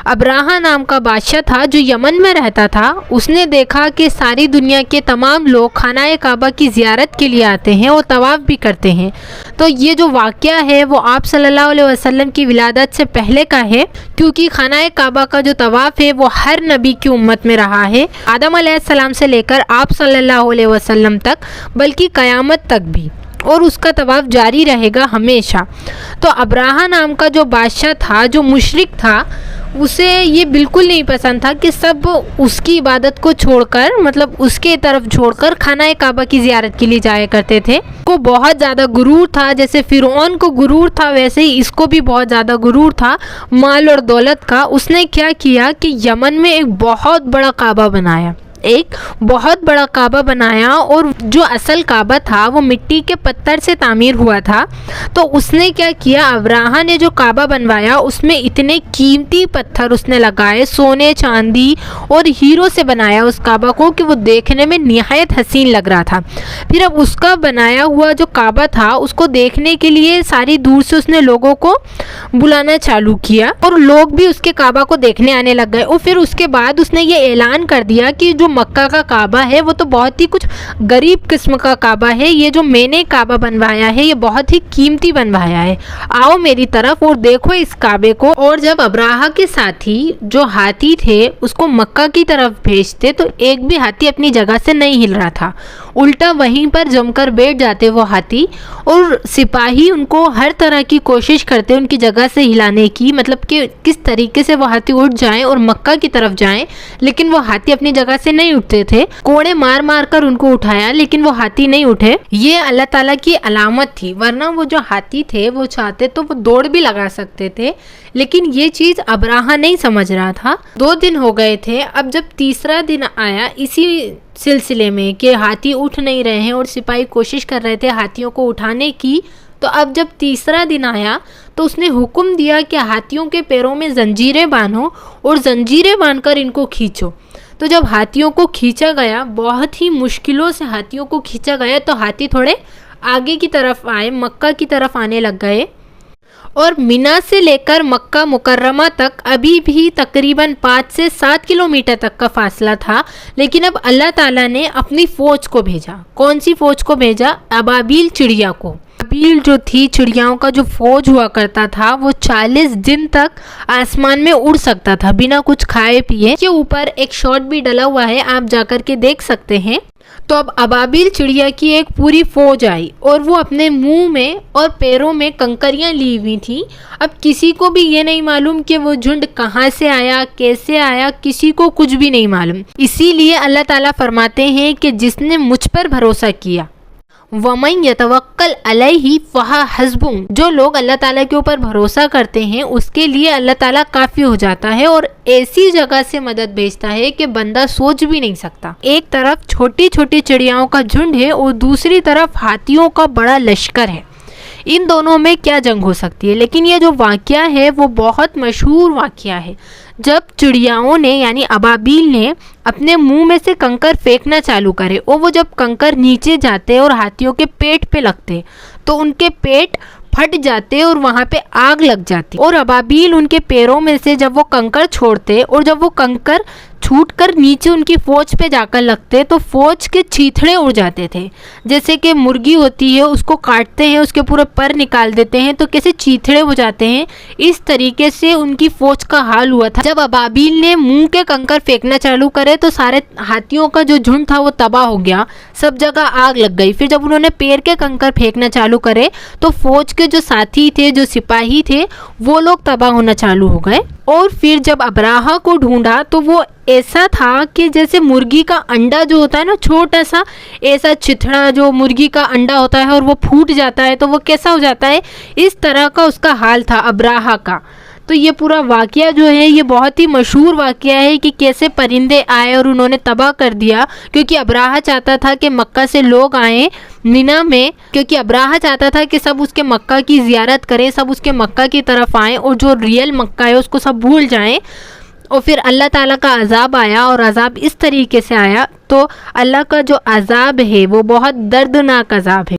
ابراہا نام کا بادشاہ تھا جو یمن میں رہتا تھا. اس نے دیکھا کہ ساری دنیا کے تمام لوگ خانہ کعبہ کی زیارت کے لیے آتے ہیں اور طواف بھی کرتے ہیں. تو یہ جو واقعہ ہے وہ آپ صلی اللہ علیہ وسلم کی ولادت سے پہلے کا ہے، کیونکہ خانہ کعبہ کا جو طواف ہے وہ ہر نبی کی امت میں رہا ہے، آدم علیہ السلام سے لے کر آپ صلی اللہ علیہ وسلم تک، بلکہ قیامت تک بھی، اور اس کا طواف جاری رہے گا ہمیشہ. تو ابراہا نام کا جو بادشاہ تھا، جو مشرک تھا، اسے یہ بالکل نہیں پسند تھا کہ سب اس کی عبادت کو چھوڑ کر، مطلب اس کے طرف چھوڑ کر خانہ کعبہ کی زیارت کے لیے جایا کرتے تھے. کو بہت زیادہ غرور تھا، جیسے فرعون کو غرور تھا ویسے ہی اس کو بھی بہت زیادہ غرور تھا مال اور دولت کا. اس نے کیا کیا کہ یمن میں ایک بہت بڑا کعبہ بنایا، ایک بہت بڑا کعبہ بنایا، اور جو اصل کعبہ تھا وہ مٹی کے پتھر سے تعمیر ہوا تھا. تو اس نے کیا کیا، ابراہا نے جو کعبہ بنوایا اس میں اتنے قیمتی پتھر اس نے لگائے، سونے چاندی اور ہیروں سے بنایا اس کعبہ کو کہ وہ دیکھنے میں نہایت حسین لگ رہا تھا. پھر اب اس کا بنایا ہوا جو کعبہ تھا اس کو دیکھنے کے لیے ساری دور سے اس نے لوگوں کو بلانا چالو کیا، اور لوگ بھی اس کے کعبہ کو دیکھنے آنے لگ گئے. اور پھر اس کے بعد اس نے یہ اعلان کر دیا کہ جو مکہ کا کعبہ ہے وہ تو بہت ہی کچھ غریب قسم کا کعبہ ہے، یہ جو میں نے کعبہ بنوایا ہے یہ بہت ہی قیمتی بنوایا ہے، آؤ میری طرف اور دیکھو اس کعبے کو. اور جب ابراہا کے ساتھی جو ہاتھی تھے اس کو مکہ کی طرف بھیجتے تو ایک بھی ہاتھی اپنی جگہ سے نہیں ہل رہا تھا، الٹا وہیں پر جم کر بیٹھ جاتے وہ ہاتھی، اور سپاہی ان کو ہر طرح کی کوشش کرتے ان کی جگہ سے ہلانے کی، مطلب کہ کس طریقے سے وہ ہاتھی اٹھ جائیں اور مکہ کی طرف جائیں، لیکن وہ ہاتھی اپنی جگہ سے نہیں اٹھتے تھے. کوڑے مار مار کر ان کو اٹھایا لیکن وہ ہاتھی نہیں اٹھے. یہ اللہ تعالیٰ کی علامت تھی، ورنہ وہ جو ہاتھی تھے وہ چاہتے تو وہ دوڑ بھی لگا سکتے تھے، لیکن یہ چیز ابراہا نہیں سمجھ رہا تھا. 2 دن ہو گئے تھے. اب جب تیسرا دن آیا اسی سلسلے میں کہ ہاتھی اٹھ نہیں رہے ہیں اور سپاہی کوشش کر رہے تھے ہاتھیوں کو اٹھانے کی، تو اب جب تیسرا دن آیا تو اس نے حکم دیا کہ ہاتھیوں کے پیروں میں زنجیریں باندھو اور زنجیریں باندھ کر ان کو کھینچو. تو جب ہاتھیوں کو کھینچا گیا، بہت ہی مشکلوں سے ہاتھیوں کو کھینچا گیا، تو ہاتھی تھوڑے آگے کی طرف آئے، مکہ کی طرف آنے لگ گئے. اور مینا سے لے کر مکہ مکرمہ تک ابھی بھی تقریباً 5 سے 7 کلومیٹر تک کا فاصلہ تھا، لیکن اب اللہ تعالیٰ نے اپنی فوج کو بھیجا. کون سی فوج کو بھیجا؟ ابابیل چڑیا کو. ابابیل جو تھی، چڑیاؤں کا جو فوج ہوا کرتا تھا، وہ 40 دن تک آسمان میں اڑ سکتا تھا بنا کچھ کھائے پیے. کے اوپر ایک شاٹ بھی ڈلا ہوا ہے، آپ جا کر کے دیکھ سکتے ہیں. تو اب ابابیل چڑیا کی ایک پوری فوج آئی اور وہ اپنے منہ میں اور پیروں میں کنکریاں لی ہوئی تھیں. اب کسی کو بھی یہ نہیں معلوم کہ وہ جھنڈ کہاں سے آیا، کیسے آیا، کسی کو کچھ بھی نہیں معلوم. اسی لیے اللہ تعالیٰ فرماتے ہیں کہ جس نے مجھ پر بھروسہ کیا، وَمَن يَتَوَكَّلْ عَلَيْهِ فَهُوَ حَسْبُهُ، جو لوگ اللہ تعالیٰ کے اوپر بھروسہ کرتے ہیں اس کے لیے اللہ تعالیٰ کافی ہو جاتا ہے، اور ایسی جگہ سے مدد بھیجتا ہے کہ بندہ سوچ بھی نہیں سکتا. ایک طرف چھوٹی چھوٹی چڑیاؤں کا جھنڈ ہے اور دوسری طرف ہاتھیوں کا بڑا لشکر ہے. ان دونوں میں کیا جنگ ہو سکتی ہے؟ لیکن یہ جو واقعہ ہے وہ بہت مشہور واقعہ ہے. جب چڑیاؤں نے یعنی ابابیل نے اپنے منہ میں سے کنکر پھینکنا چالو کرے، اور وہ جب کنکر نیچے جاتے اور ہاتھیوں کے پیٹ پہ لگتے تو ان کے پیٹ پھٹ جاتے اور وہاں پہ آگ لگ جاتی. اور ابابیل ان کے پیروں میں سے جب وہ کنکر چھوڑتے اور جب وہ کنکر چھوٹ کر نیچے ان کی فوج پہ جا کر لگتے تو فوج کے چیتھڑے اڑ جاتے تھے. جیسے کہ مرغی ہوتی ہے، اس کو کاٹتے ہیں، اس کے پورے پر نکال دیتے ہیں تو کیسے چیتھڑے ہو جاتے ہیں، اس طریقے سے ان کی فوج کا حال ہوا تھا. جب ابابیل نے منہ کے کنکر پھینکنا چالو کرے تو سارے ہاتھیوں کا جو جھنڈ تھا وہ تباہ ہو گیا، سب جگہ آگ لگ گئی. پھر جب انہوں نے پیر کے کنکر پھینکنا چالو کرے تو فوج کے جو ساتھی تھے، جو سپاہی تھے، وہ لوگ تباہ ہونا چالو ہو گئے. اور پھر جب ابراہا کو ڈھونڈا تو وہ ایسا تھا کہ جیسے مرغی کا انڈا جو ہوتا ہے نا، چھوٹا سا ایسا چتھڑا جو مرغی کا انڈا ہوتا ہے اور وہ پھوٹ جاتا ہے تو وہ کیسا ہو جاتا ہے، اس طرح کا اس کا حال تھا ابراہا کا. تو یہ پورا واقعہ جو ہے یہ بہت ہی مشہور واقعہ ہے کہ کیسے پرندے آئے اور انہوں نے تباہ کر دیا، کیونکہ ابراہا چاہتا تھا کہ مکہ سے لوگ آئیں مینا میں، کیونکہ ابراہا چاہتا تھا کہ سب اس کے مکہ کی زیارت کریں، سب اس کے مکہ کی طرف آئیں اور جو ریئل مکہ ہے اس کو سب بھول جائیں. اور پھر اللہ تعالیٰ کا عذاب آیا، اور عذاب اس طریقے سے آیا. تو اللہ کا جو عذاب ہے وہ بہت دردناک عذاب ہے.